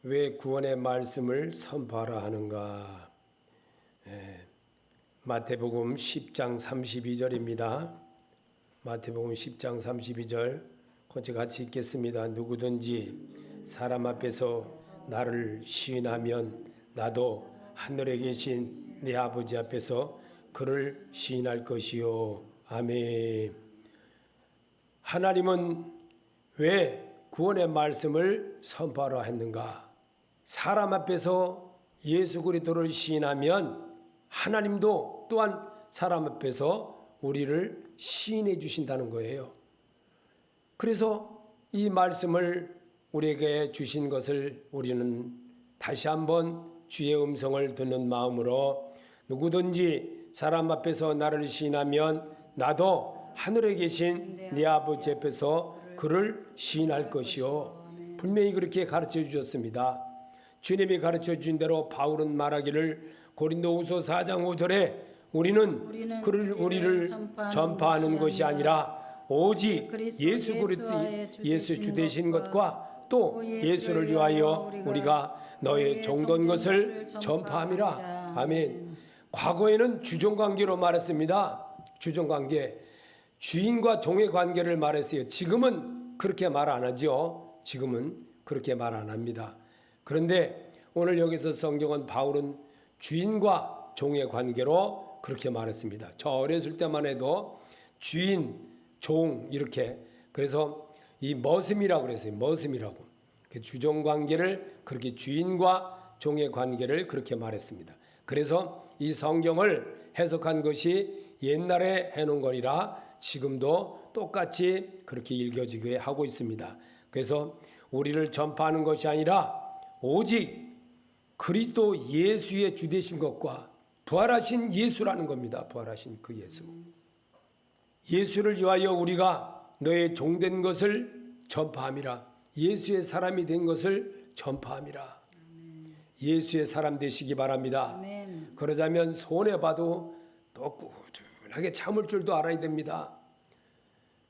왜 구원의 말씀을 선포하라 하는가? 마태복음 10장 32절입니다. 마태복음 10장 32절 같이 읽겠습니다. 누구든지 사람 앞에서 나를 시인하면 나도 하늘에 계신 내 아버지 앞에서 그를 시인할 것이요. 아멘. 하나님은 왜 구원의 말씀을 선포하라 했는가? 사람 앞에서 예수 그리스도를 시인하면 하나님도 또한 사람 앞에서 우리를 시인해 주신다는 거예요. 그래서 이 말씀을 우리에게 주신 것을 우리는 다시 한번 주의 음성을 듣는 마음으로 누구든지 사람 앞에서 나를 시인하면 나도 하늘에 계신 네 아버지 앞에서 그를 시인할 것이요. 분명히 그렇게 가르쳐 주셨습니다. 주님이 가르쳐 주신 대로 바울은 말하기를 고린도후서 4장 5절에 우리는 우리를 전파하는 것이 아니라 오직 예수 그리스도 예수 주 되신 것과 또 예수를 위하여 우리가 너의 종된 것을 전파함이라. 아멘. 과거에는 주종관계로 말했습니다. 주종관계, 주인과 종의 관계를 말했어요. 지금은 그렇게 말 안 하죠. 지금은 그렇게 말 안 합니다. 그런데 오늘 여기서 성경은 바울은 주인과 종의 관계로 그렇게 말했습니다. 저 어렸을 때만 해도 주인, 종 이렇게, 그래서 이 머슴이라고 그랬어요. 머슴이라고. 주종 관계를 그렇게, 주인과 종의 관계를 그렇게 말했습니다. 그래서 이 성경을 해석한 것이 옛날에 해놓은 거니라 지금도 똑같이 그렇게 읽혀지게 하고 있습니다. 그래서 우리를 전파하는 것이 아니라 오직 그리스도 예수의 주 되신 것과 부활하신 예수라는 겁니다. 부활하신 그 예수. 예수를 위하여 우리가 너의 종된 것을 전파함이라. 예수의 사람이 된 것을 전파함이라. 예수의 사람 되시기 바랍니다. 아멘. 그러자면 손해봐도 또 꾸준하게 참을 줄도 알아야 됩니다.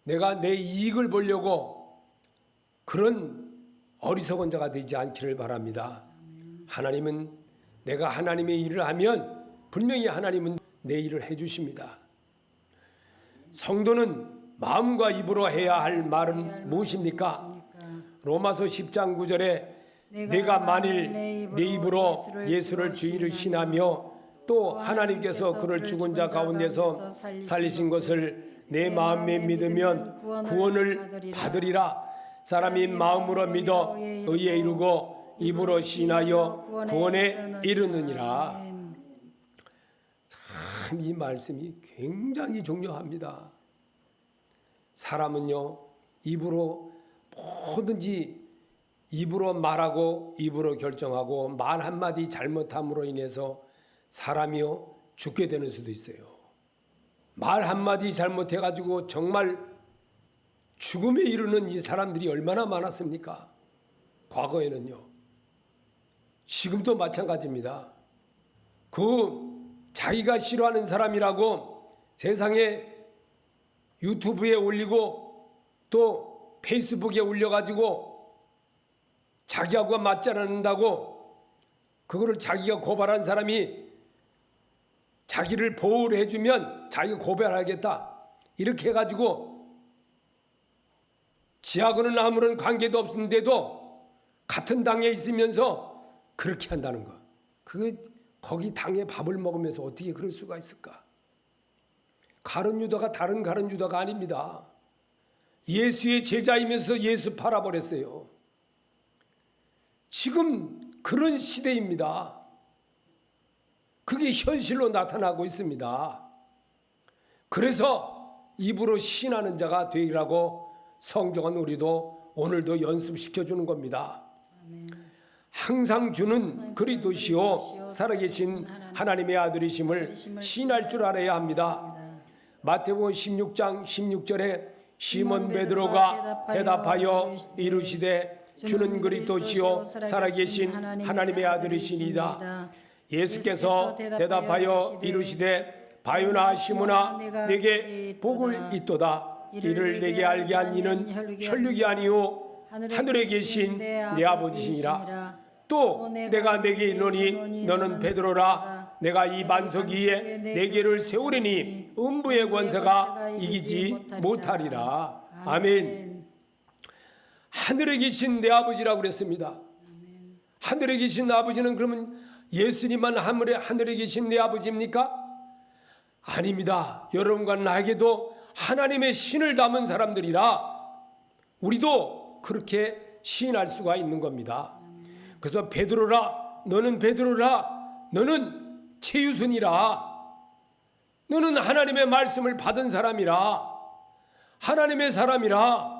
내가 내 이익을 보려고 그런 어리석은 자가 되지 않기를 바랍니다. 하나님은, 내가 하나님의 일을 하면 분명히 하나님은 내 일을 해주십니다. 성도는 마음과 입으로 해야 할 말은 무엇입니까? 로마서 10장 9절에 내가 만일 내 입으로 예수를 주의를 신하며 또 하나님께서 그를 죽은 자 가운데서 살리신 것을 내 마음에 믿으면 구원을 받으리라. 사람이 마음으로 믿어 의에 이르고 입으로 시인하여 구원에 이르느니라. 참 이 말씀이 굉장히 중요합니다. 사람은요, 입으로 뭐든지 입으로 말하고 입으로 결정하고 말 한마디 잘못함으로 인해서 사람이요 죽게 되는 수도 있어요. 말 한마디 잘못해가지고 정말 죽음에 이르는 이 사람들이 얼마나 많았습니까? 과거에는요. 지금도 마찬가지입니다. 자기가 싫어하는 사람이라고 세상에 유튜브에 올리고 또 페이스북에 올려가지고 자기하고 맞지 않는다고 그거를 자기가 고발한 사람이 자기를 보호를 해주면 자기가 고발하겠다 이렇게 해가지고 지하고는 아무런 관계도 없는데도 같은 당에 있으면서 그렇게 한다는 거. 거기 당에 밥을 먹으면서 어떻게 그럴 수가 있을까? 가룟 유다가 다른 가룟 유다가 아닙니다. 예수의 제자이면서 예수 팔아버렸어요. 지금 그런 시대입니다. 그게 현실로 나타나고 있습니다. 그래서 입으로 시인하는 자가 되리라고 성경은 우리도 오늘도 연습시켜주는 겁니다. 항상 주는 그리스도시요 살아계신 하나님의 아들이심을 시인할 줄 알아야 합니다. 마태복음 16장 16절에 시몬 베드로가 대답하여 이르시되 주는 그리스도시요 살아계신 하나님의 아들이시니이다. 예수께서 대답하여 이르시되 바요나 시몬아 내게 복을 있도다. 이를 내게 알게 한 이는 혈육이 아니요 하늘에 계신 내 아버지시니라. 또 내가 내게 이르노니 너는 베드로라. 내가 이 반석 위에 내 개를 세우리니 음부의 권세가 이기지 못하리라. 아멘. 하늘에 계신 내 아버지라고 그랬습니다. 하늘에 계신 아버지는 그러면 예수님만 하늘에 계신 내 아버지입니까? 아닙니다. 여러분과 나에게도 하나님의 신을 담은 사람들이라 우리도 그렇게 시인할 수가 있는 겁니다. 그래서 베드로라, 너는 베드로라, 너는 최유순이라, 너는 하나님의 말씀을 받은 사람이라, 하나님의 사람이라.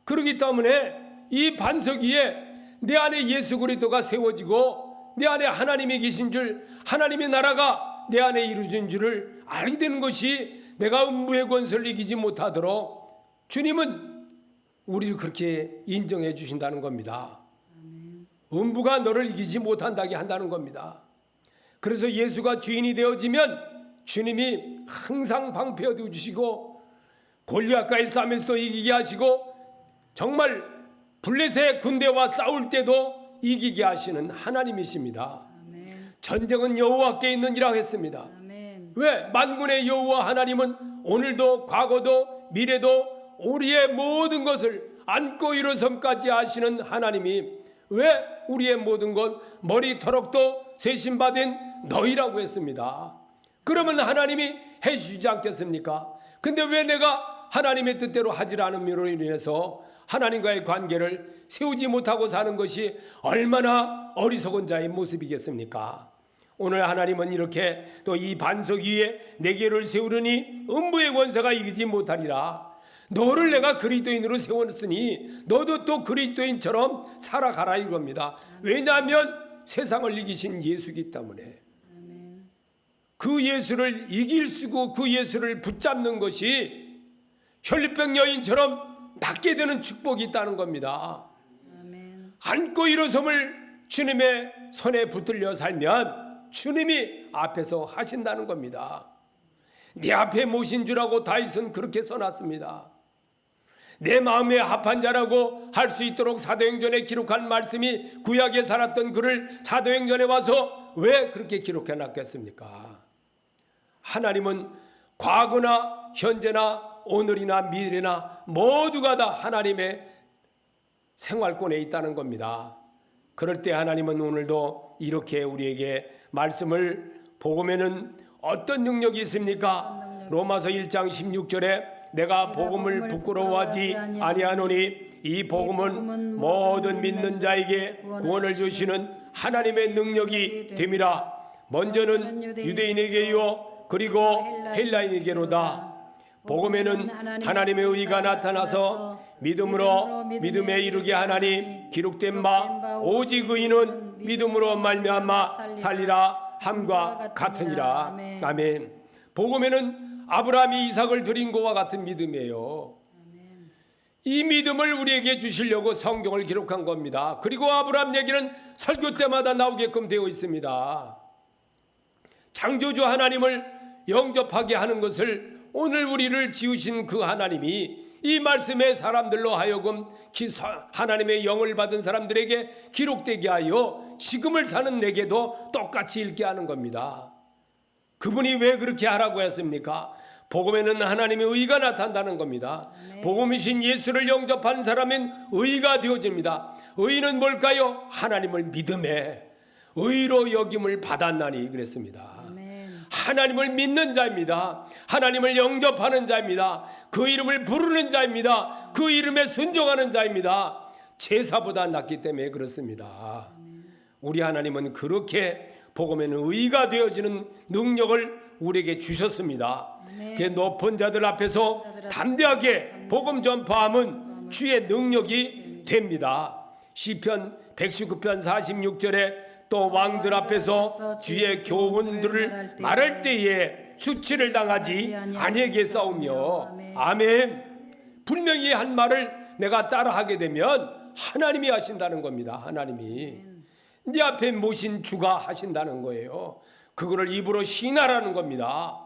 그렇기 때문에 이 반석 위에 내 안에 예수 그리스도가 세워지고 내 안에 하나님이 계신 줄, 하나님의 나라가 내 안에 이루어진 줄을 알게 되는 것이 내가 음부의 권세를 이기지 못하도록 주님은 우리를 그렇게 인정해 주신다는 겁니다. 음부가 너를 이기지 못한다게 한다는 겁니다. 그래서 예수가 주인이 되어지면 주님이 항상 방패 주시고 골리앗과의 싸움에서도 이기게 하시고 정말 블레셋 군대와 싸울 때도 이기게 하시는 하나님이십니다. 아멘. 전쟁은 여호와께 있느니라 했습니다. 아멘. 왜? 만군의 여호와 하나님은 오늘도 과거도 미래도 우리의 모든 것을 안고 일어섬까지 하시는 하나님이 왜 우리의 모든 것 머리털럭도 세심받은 너희라고 했습니다. 그러면 하나님이 해주시지 않겠습니까? 근데 왜 내가 하나님의 뜻대로 하지 않음으로 인해서 하나님과의 관계를 세우지 못하고 사는 것이 얼마나 어리석은 자의 모습이겠습니까? 오늘 하나님은 이렇게 또 이 반석 위에 내 개를 세우려니 음부의 권세가 이기지 못하리라. 너를 내가 그리스도인으로 세웠으니 너도 또 그리스도인처럼 살아가라 이겁니다. 왜냐하면 세상을 이기신 예수이기 때문에 그 예수를 이길 수고 그 예수를 붙잡는 것이 혈류병 여인처럼 낫게 되는 축복이 있다는 겁니다. 아멘. 안고 일어섬을 주님의 손에 붙들려 살면 주님이 앞에서 하신다는 겁니다. 네 앞에 모신 주라고 다윗은 그렇게 써놨습니다. 내 마음에 합한 자라고 할 수 있도록 사도행전에 기록한 말씀이 구약에 살았던 그를 사도행전에 와서 왜 그렇게 기록해 놨겠습니까? 하나님은 과거나 현재나 오늘이나 미래나 모두가 다 하나님의 생활권에 있다는 겁니다. 그럴 때 하나님은 오늘도 이렇게 우리에게 말씀을 복음에는 어떤 능력이 있습니까? 로마서 1장 16절에 내가 복음을 부끄러워하지 아니하노니 이 복음은 모든 믿는 자에게 구원을 주시는 하나님의 능력이 됨이라. 먼저는 유대인에게요 그리고 헬라인에게로다. 복음에는 하나님의 의가 나타나서 믿음으로 믿음에 이르게 하나니 기록된 바 오직 의인은 믿음으로 말미암아 살리라 함과 같으니라. 아멘. 복음에는 아브라함이 이삭을 드린 것과 같은 믿음이에요. 이 믿음을 우리에게 주시려고 성경을 기록한 겁니다. 그리고 아브라함 얘기는 설교 때마다 나오게끔 되어 있습니다. 창조주 하나님을 영접하게 하는 것을 오늘 우리를 지으신 그 하나님이 이 말씀의 사람들로 하여금 하나님의 영을 받은 사람들에게 기록되게 하여 지금을 사는 내게도 똑같이 읽게 하는 겁니다. 그분이 왜 그렇게 하라고 했습니까? 복음에는 하나님의 의가 나타난다는 겁니다. 복음이신 예수를 영접하는 사람은 의가 되어집니다. 의는 뭘까요? 하나님을 믿음에 의로 여김을 받았나니 그랬습니다. 하나님을 믿는 자입니다. 하나님을 영접하는 자입니다. 그 이름을 부르는 자입니다. 그 이름에 순종하는 자입니다. 제사보다 낫기 때문에 그렇습니다. 우리 하나님은 그렇게 복음에는 의가 되어지는 능력을 우리에게 주셨습니다. 그 높은 자들 앞에서 담대하게 복음 전파함은 주의 능력이 됩니다. 시편 119편 46절에 또 왕들 앞에서 주의 교훈들을 말할 때에 수치를 당하지 아니하게 싸우며. 아멘. 분명히 한 말을 내가 따라하게 되면 하나님이 하신다는 겁니다. 하나님이 네 앞에 모신 주가 하신다는 거예요. 그거를 입으로 시인하라는 겁니다.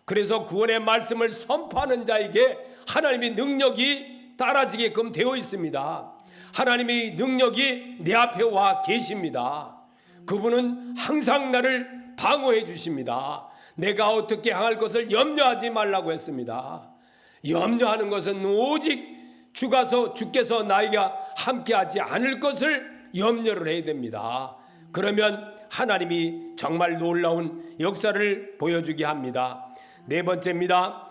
그래서 구원의 말씀을 선포하는 자에게 하나님의 능력이 따라지게끔 되어 있습니다. 하나님의 능력이 내 앞에 와 계십니다. 그분은 항상 나를 방어해 주십니다. 내가 어떻게 행할 것을 염려하지 말라고 했습니다. 염려하는 것은 오직 주께서 나에게 함께하지 않을 것을 염려를 해야 됩니다. 그러면 하나님이 정말 놀라운 역사를 보여주게 합니다. 네 번째입니다.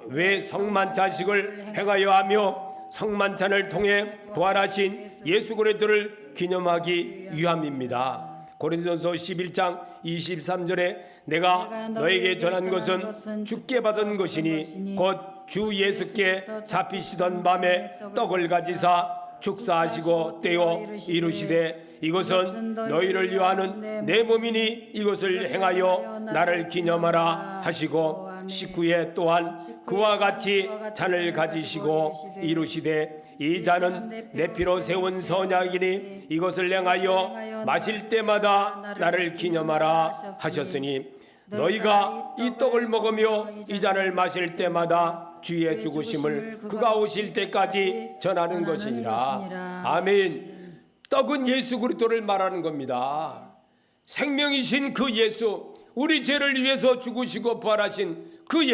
왜 성만찬식을 행하여 하며 성만찬을 통해 부활하신 예수 그리스도를 기념하기 위함입니다. 고린도전서 11장 23절에 내가 너에게 전한 것은 주께 받은 것이니 곧 주 예수께 잡히시던 밤에 떡을 가지사 축사하시고 떼어 이루시되 이것은 너희를 위하는 내 몸이니 이것을 행하여 나를 기념하라 하시고 19에 또한 그와 같이 잔을 가지시고 이루시되 이 잔은 내 피로 세운 선약이니 이것을 행하여 마실 때마다 나를 기념하라 하셨으니 너희가 이 떡을 먹으며 이 잔을 마실 때마다 주의 죽으심을 그가 오실 때까지 전하는 것이니라. 아멘. 떡은 예수 그리스도를 말하는 겁니다. 생명이신 그 예수, 우리 죄를 위해서 죽으시고 부활하신 그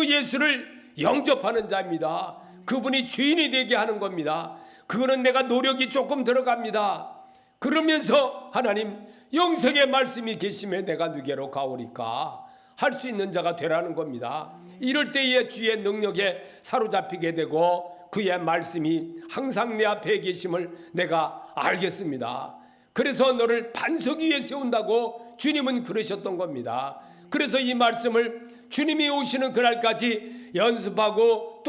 예수를 영접하는 자입니다. 그분이 주인이 되게 하는 겁니다. 그거는 내가 노력이 조금 들어갑니다. 그러면서 하나님 영생의 말씀이 계심에 내가 누게로 가오리까 할 수 있는 자가 되라는 겁니다. 이럴 때에 주의 능력에 사로잡히게 되고 그의 말씀이 항상 내 앞에 계심을 내가 알겠습니다. 그래서 너를 반석 위에 세운다고 주님은 그러셨던 겁니다. 그래서 이 말씀을 주님이 오시는 그날까지 연습하고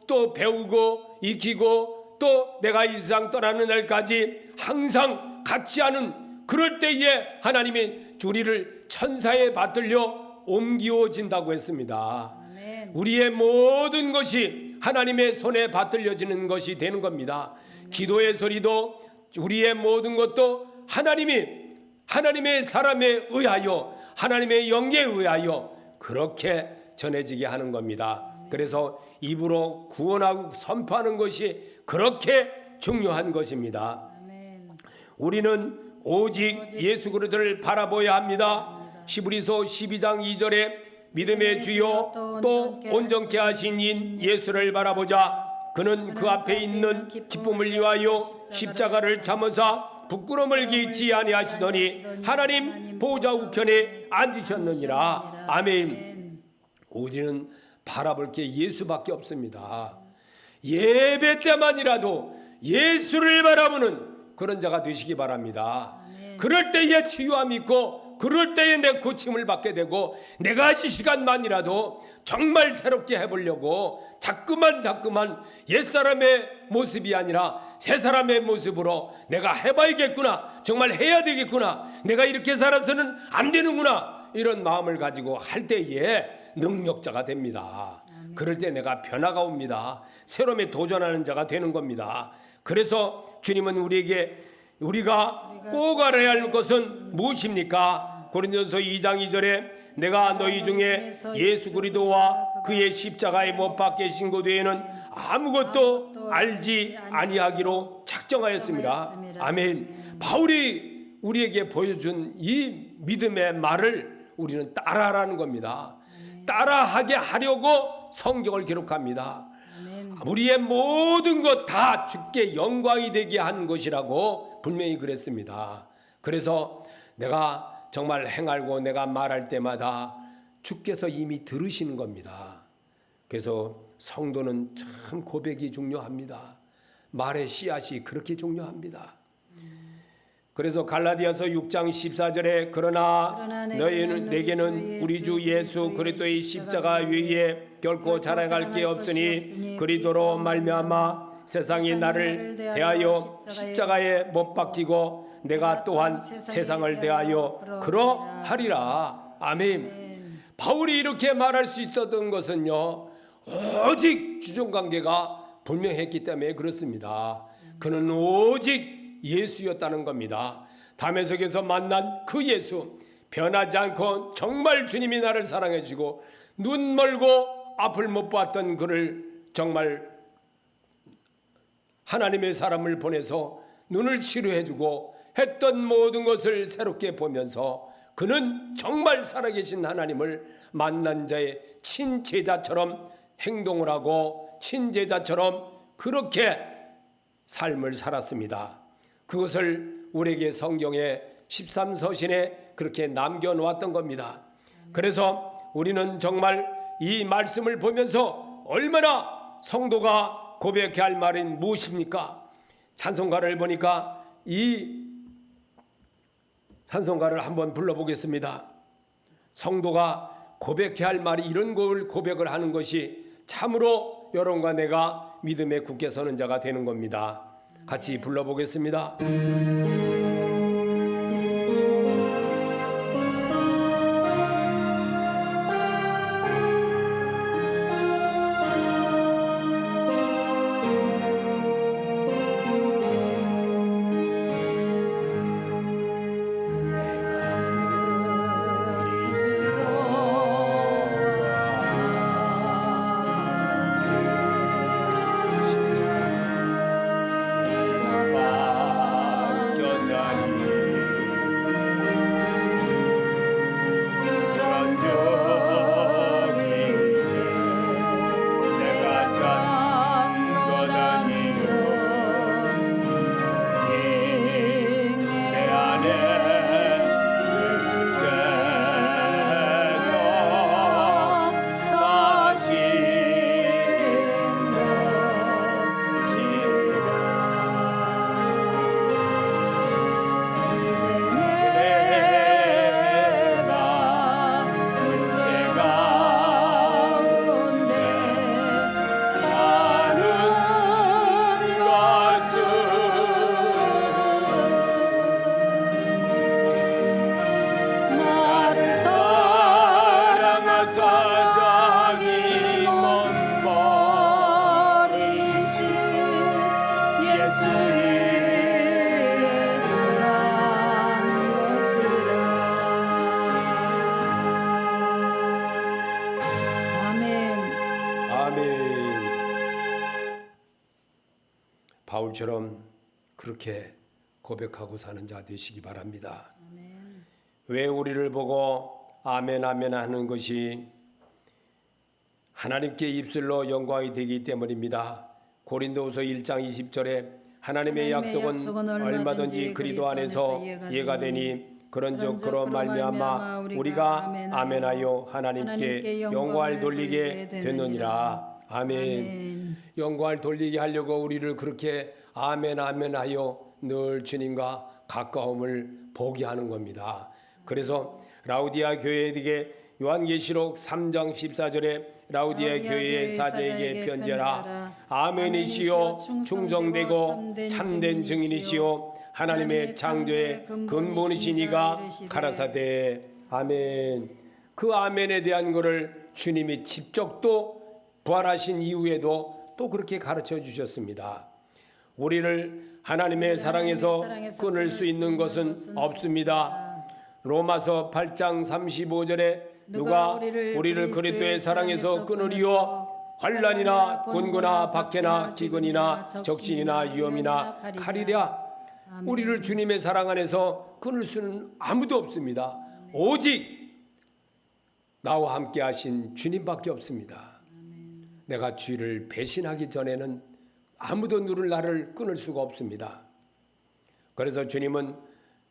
또 배우고 익히고 또 내가 이 세상 떠나는 날까지 항상 같이 하는 그럴 때에 하나님이 우리를 천사에 받들려 옮기어진다고 했습니다. 아멘. 우리의 모든 것이 하나님의 손에 받들려지는 것이 되는 겁니다. 기도의 소리도 우리의 모든 것도 하나님의 사람에 의하여 하나님의 영에 의하여 그렇게 전해지게 하는 겁니다. 그래서 입으로 구원하고 선포하는 것이 그렇게 중요한 것입니다. 아멘. 우리는 오직 예수 그리스도를 바라보아야 합니다. 히브리서 12장 2절에 믿음의 주요 또 온전케 하신 인 예수를 바라보자. 그는 그 앞에 있는 기쁨을 위하여 십자가를 참으사 부끄러움을 끼치 아니하시더니 하나님 보좌 우편에 앉으셨느니라. 아멘. 우리는 바라볼 게 예수밖에 없습니다. 예배 때만이라도 예수를 바라보는 그런 자가 되시기 바랍니다. 그럴 때에 치유함이 있고 그럴 때에 내 고침을 받게 되고 내가 이 시간만이라도 정말 새롭게 해보려고 자꾸만 옛사람의 모습이 아니라 새사람의 모습으로 내가 해봐야겠구나, 정말 해야 되겠구나, 내가 이렇게 살아서는 안 되는구나, 이런 마음을 가지고 할 때에 능력자가 됩니다. 그럴 때 내가 변화가 옵니다. 새로움에 도전하는 자가 되는 겁니다. 그래서 주님은 우리가 꼭 알아야 할 것은 무엇입니까? 고린도전서 2장 2절에 내가 너희 중에 예수 그리스도와 그의 십자가에 못 박혀 신고 외에는 아무것도 알지 아니하기로 작정하였습니다. 아멘. 바울이 우리에게 보여준 이 믿음의 말을 우리는 따라하라는 겁니다. 따라하게 하려고 성경을 기록합니다. 우리의 모든 것 다 주께 영광이 되게 한 것이라고 분명히 그랬습니다. 그래서 내가 정말 행하고 내가 말할 때마다 주께서 이미 들으시는 겁니다. 그래서 성도는 참 고백이 중요합니다. 말의 씨앗이 그렇게 중요합니다. 그래서 갈라디아서 6장 14절에 그러나 너희는 내게는 우리 주 예수 그리스도의 십자가 위에 결코 자랑할 게 없으니 그리스도로 말미암아 세상이 나를 대하여 십자가에 못 박히고 내가 또한 세상을 대하여 그러하리라. 아멘. 바울이 이렇게 말할 수 있었던 것은요, 오직 주종관계가 분명했기 때문에 그렇습니다. 그는 오직 예수였다는 겁니다. 다메섹에서 만난 그 예수, 변하지 않고 정말 주님이 나를 사랑해 주고 눈 멀고 앞을 못 봤던 그를 정말 하나님의 사람을 보내서 눈을 치료해주고 했던 모든 것을 새롭게 보면서 그는 정말 살아계신 하나님을 만난 자의 친제자처럼 행동을 하고 친제자처럼 그렇게 삶을 살았습니다. 그것을 우리에게 성경의 13서신에 그렇게 남겨놓았던 겁니다. 그래서 우리는 정말 이 말씀을 보면서 얼마나 성도가 고백해야 할 말은 무엇입니까? 찬송가를 보니까 이 찬송가를 한번 불러보겠습니다. 성도가 고백해야 할 말이 이런 걸 고백을 하는 것이 참으로 여러분과 내가 믿음에 굳게 서는 자가 되는 겁니다. 같이 불러보겠습니다. 바울처럼 그렇게 고백하고 사는 자 되시기 바랍니다. 아멘. 왜 우리를 보고 아멘 아멘 하는 것이 하나님께 입술로 영광이 되기 때문입니다. 고린도후서 1장 20절에 하나님의 약속은 얼마든지 그리스도 안에서 예가 되니 그런즉 그로 말미암아 우리가 아멘하여 하나님께 영광을 돌리게 되느니라. 아멘. 영광을 돌리게 하려고 우리를 그렇게 아멘 아멘 하여 늘 주님과 가까움을 보게 하는 겁니다. 그래서 라우디아 교회에게 요한계시록 3장 14절에 라우디아 교회의 사제에게 편지하라. 아멘이시요 충정되고 참된 증인이시요 하나님의 창조의 근본이시니가 가라사대. 아멘. 그 아멘에 대한 것을 주님이 직접 또 부활하신 이후에도 또 그렇게 가르쳐 주셨습니다. 우리를 하나님의 사랑에서 끊을 수 있는 것은 없습니다. 로마서 8장 35절에 누가 우리를 그리스도의 사랑에서 끊으리요? 환난이나 곤고나 박해나 기근이나 적신이나 위험이나 칼이랴. 우리를 주님의 사랑 안에서 끊을 수는 아무도 없습니다. 오직 나와 함께 하신 주님밖에 없습니다. 내가 주를 배신하기 전에는 아무도 나를 끊을 수가 없습니다. 그래서 주님은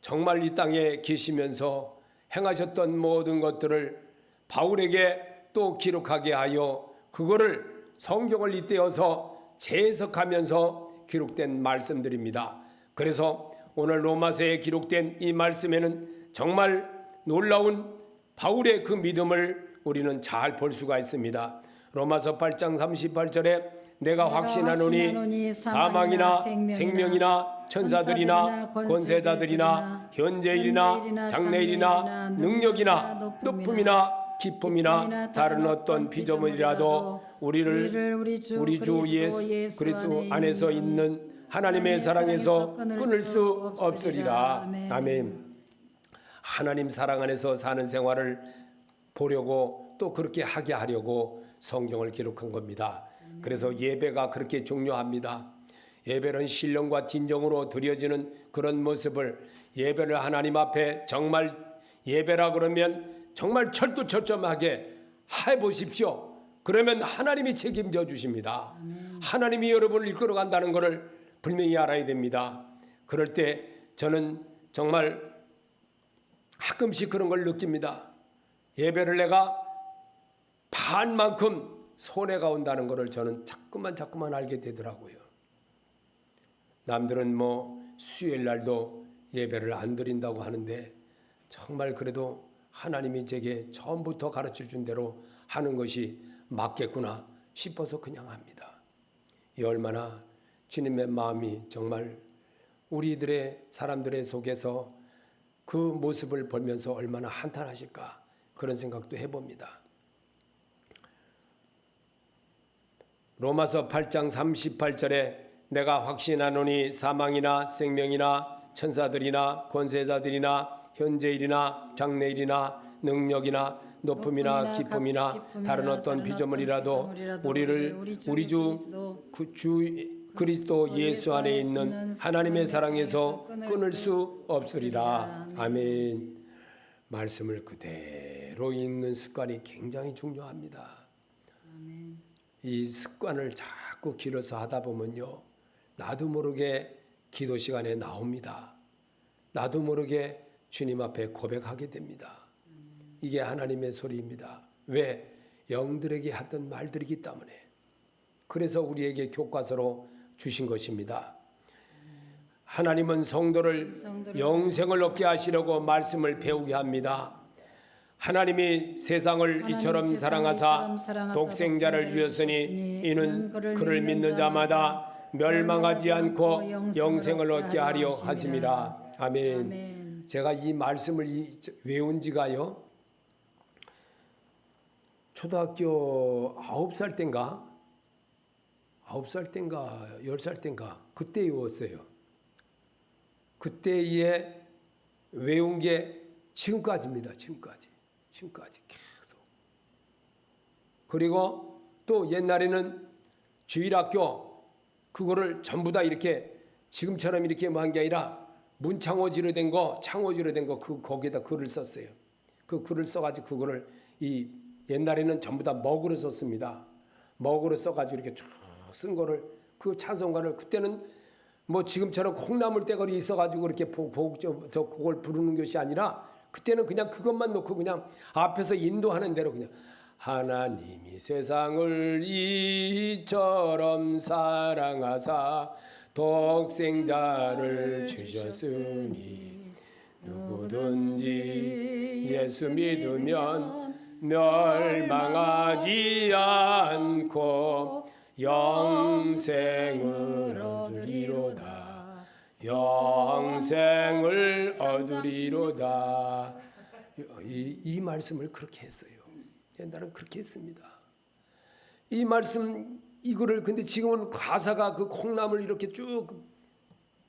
정말 이 땅에 계시면서 행하셨던 모든 것들을 바울에게 또 기록하게 하여 그거를 성경을 잇대어서 재해석하면서 기록된 말씀들입니다. 그래서 오늘 로마서에 기록된 이 말씀에는 정말 놀라운 바울의 그 믿음을 우리는 잘 볼 수가 있습니다. 로마서 8장 38절에 내가 확신하노니 사망이나 생명이나 천사들이나 권세자들이나 현재일이나 장래일이나 능력이나 높음이나 깊음이나 다른 어떤 피조물이라도 우리를 우리 주 예수 그리스도 안에서 있는 하나님의 사랑에서 끊을 수 없으리라. 아멘. 하나님 사랑 안에서 사는 생활을 보려고 또 그렇게 하게 하려고 성경을 기록한 겁니다. 그래서 예배가 그렇게 중요합니다. 예배는 신령과 진정으로 드려지는 그런 모습을, 예배를 하나님 앞에 정말 예배라 그러면 정말 철두철저하게 해보십시오. 그러면 하나님이 책임져 주십니다. 하나님이 여러분을 이끌어 간다는 것을 분명히 알아야 됩니다. 그럴 때 저는 정말 가끔씩 그런 걸 느낍니다. 예배를 내가 반만큼 손해가 온다는 것을 저는 자꾸만 알게 되더라고요. 남들은 수요일 날도 예배를 안 드린다고 하는데 정말 그래도 하나님이 제게 처음부터 가르쳐 준 대로 하는 것이 맞겠구나 싶어서 그냥 합니다. 이 얼마나 주님의 마음이 정말 우리들의 사람들의 속에서 그 모습을 보면서 얼마나 한탄하실까 그런 생각도 해봅니다. 로마서 8장 38절에 내가 확신하노니 사망이나 생명이나 천사들이나 권세자들이나 현재일이나 장래일이나 능력이나 높음이나 기쁨이나 다른 어떤 피조물이라도 우리를 우리 주 그리스도 예수 안에 있는 하나님의 사랑에서 끊을 수 없으리라. 아멘. 말씀을 그대로 읽는 습관이 굉장히 중요합니다. 이 습관을 자꾸 길어서 하다 보면요, 나도 모르게 기도 시간에 나옵니다. 나도 모르게 주님 앞에 고백하게 됩니다. 이게 하나님의 소리입니다. 왜? 영들에게 하던 말들이기 때문에. 그래서 우리에게 교과서로 주신 것입니다. 하나님은 성도를 영생을 얻게 하시려고 말씀을 배우게 합니다. 하나님이 세상을 이처럼 사랑하사 독생자를 주셨으니 이는 그를 믿는 자마다 멸망하지 않고 영생을 얻게 하려 하심이라. 아멘. 제가 이 말씀을 외운 지가요, 초등학교 9살 땐가 10살 땐가 그때 외웠어요. 그때에 외운 게 지금까지입니다. 지금까지 계속. 그리고 또 옛날에는 주일학교 그거를 전부 다 이렇게 지금처럼 이렇게 한 게 아니라 문창호지로 된 거, 창호지로 된 거 거기에다 글을 썼어요. 그 글을 써가지고 그거를 옛날에는 전부 다 먹으로 썼습니다. 먹으로 써가지고 이렇게 쭉 쓴 거를, 그 찬송가를 그때는 지금처럼 콩나물 떼거리 있어가지고 이렇게 그걸 부르는 것이 아니라 그때는 그냥 그것만 놓고 그냥 앞에서 인도하는 대로 그냥 하나님이 세상을 이처럼 사랑하사 독생자를 주셨으니 누구든지 예수 믿으면 멸망하지 않고 영생을 얻으리로다. 영생을 얻으리로다. 이 말씀을 그렇게 했어요. 옛날은 그렇게 했습니다. 이 말씀 이거를 근데 지금은 가사가 그 콩나물 이렇게 쭉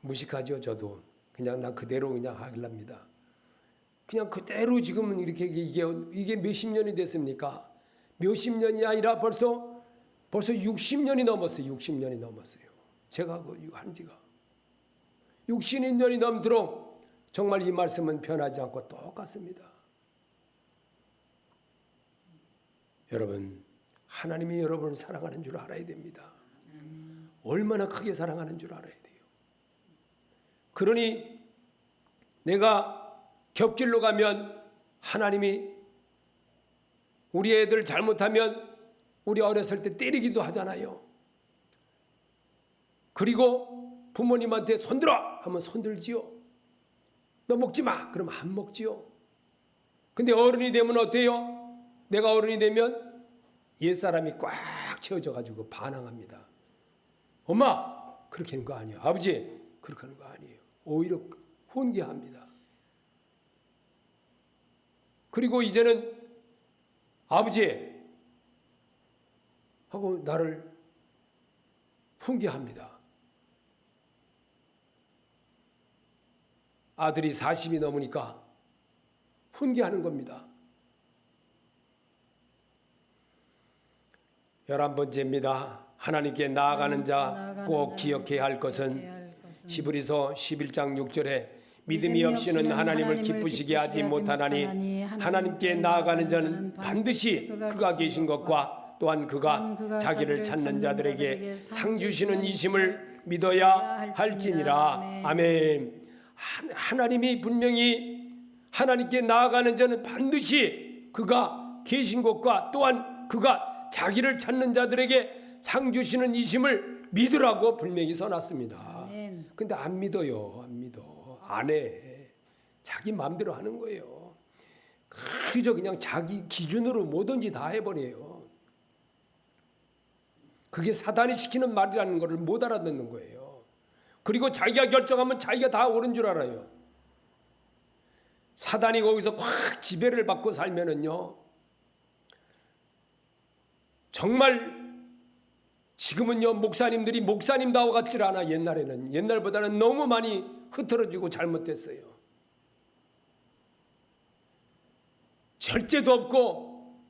무식하죠. 저도 그냥 나 그대로 그냥 하랍니다. 그냥 그대로 지금은 이렇게 이게 몇십 년이 됐습니까? 몇십 년이 아니라 벌써 60년이 넘었어요. 60년이 넘었어요. 제가 한 지가 60년이 넘도록 정말 이 말씀은 변하지 않고 똑같습니다. 여러분, 하나님이 여러분을 사랑하는 줄 알아야 됩니다. 얼마나 크게 사랑하는 줄 알아야 돼요. 그러니 내가 겹길로 가면 하나님이 우리 애들 잘못하면 우리 어렸을 때 때리기도 하잖아요. 그리고 부모님한테 손들어 하면 손들지요. 너 먹지 마 그러면 안 먹지요. 근데 어른이 되면 어때요? 내가 어른이 되면 옛사람이 꽉 채워져 가지고 반항합니다. 엄마 그렇게 하는 거 아니에요. 아버지 그렇게 하는 거 아니에요. 오히려 훈계합니다. 그리고 이제는 아버지 하고 나를 훈계합니다. 아들이 40이 넘으니까 훈계하는 겁니다. 11번째입니다. 하나님께 나아가는 자 꼭 기억해야 할 것은 히브리서 11장 6절에 믿음이 없이는 하나님을 기쁘시게 하지 못하나니 하나님께 나아가는 자는 반드시 그가 계신 것과 또한 그가 자기를 찾는 자들에게 상 주시는 이심을 믿어야 할지니라. 아멘. 하나님이 분명히 하나님께 나아가는 자는 반드시 그가 계신 것과 또한 그가 자기를 찾는 자들에게 상 주시는 이심을 믿으라고 분명히 써놨습니다. 근데 안 믿어요. 안 믿어. 안 해. 자기 마음대로 하는 거예요. 그저 그냥 자기 기준으로 뭐든지 다 해버려요. 그게 사단이 시키는 말이라는 것을 못 알아듣는 거예요. 그리고 자기가 결정하면 자기가 다 옳은 줄 알아요. 사단이 거기서 꽉 지배를 받고 살면은요, 정말 지금은요 목사님들이 목사님다워 같질 않아. 옛날보다는 너무 많이 흐트러지고 잘못됐어요. 절제도 없고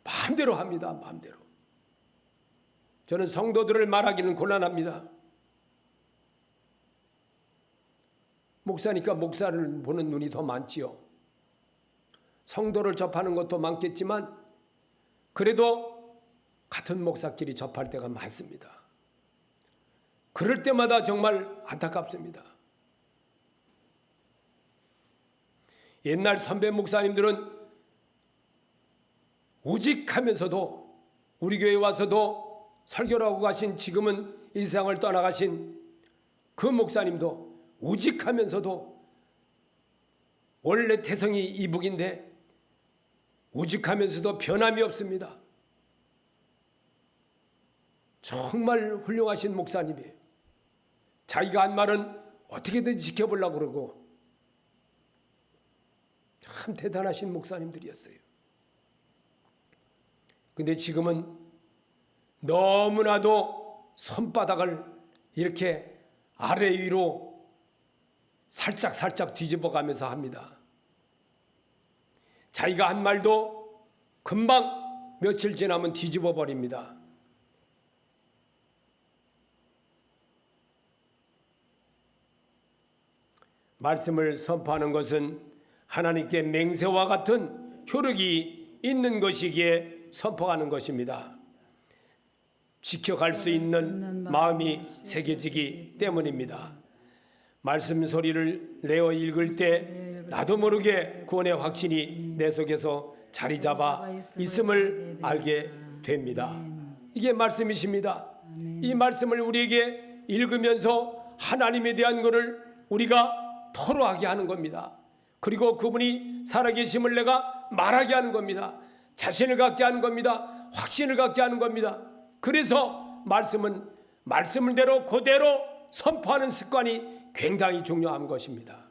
마음대로 합니다. 마음대로. 저는 성도들을 말하기는 곤란합니다. 목사니까 목사를 보는 눈이 더 많지요. 성도를 접하는 것도 많겠지만 그래도 같은 목사끼리 접할 때가 많습니다. 그럴 때마다 정말 안타깝습니다. 옛날 선배 목사님들은 오직하면서도 우리 교회에 와서도 설교를 하고 가신, 지금은 이 세상을 떠나가신 그 목사님도 오직하면서도, 원래 태성이 이북인데 오직하면서도 변함이 없습니다. 정말 훌륭하신 목사님이에요. 자기가 한 말은 어떻게든 지켜보려고 그러고 참 대단하신 목사님들이었어요. 근데 지금은 너무나도 손바닥을 이렇게 아래 위로 살짝 뒤집어 가면서 합니다. 자기가 한 말도 금방 며칠 지나면 뒤집어 버립니다. 말씀을 선포하는 것은 하나님께 맹세와 같은 효력이 있는 것이기에 선포하는 것입니다. 지켜갈 수 있는 마음이 새겨지기 때문입니다. 말씀 소리를 내어 읽을 때 나도 모르게 구원의 확신이 내 속에서 자리 잡아 있음을 알게 됩니다. 이게 말씀이십니다. 이 말씀을 우리에게 읽으면서 하나님에 대한 것을 우리가 토로하게 하는 겁니다. 그리고 그분이 살아계심을 내가 말하게 하는 겁니다. 자신을 갖게 하는 겁니다. 확신을 갖게 하는 겁니다. 그래서 말씀은 말씀대로 그대로 선포하는 습관이 굉장히 중요한 것입니다.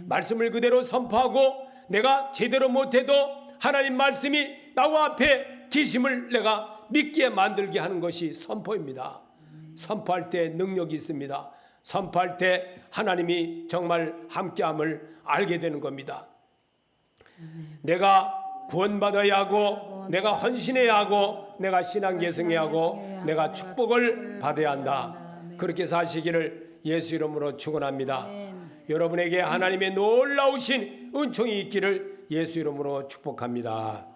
말씀을 그대로 선포하고 내가 제대로 못해도 하나님 말씀이 나와 앞에 계심을 내가 믿게 만들게 하는 것이 선포입니다. 선포할 때 능력이 있습니다. 선포할 때 하나님이 정말 함께함을 알게 되는 겁니다. 내가 구원받아야 하고, 내가 헌신해야 하고, 내가 신앙 계승해야 하고, 내가 축복을 받아야 한다. 그렇게 사시기를 예수 이름으로 축원합니다. 여러분에게 하나님의 놀라우신 은총이 있기를 예수 이름으로 축복합니다.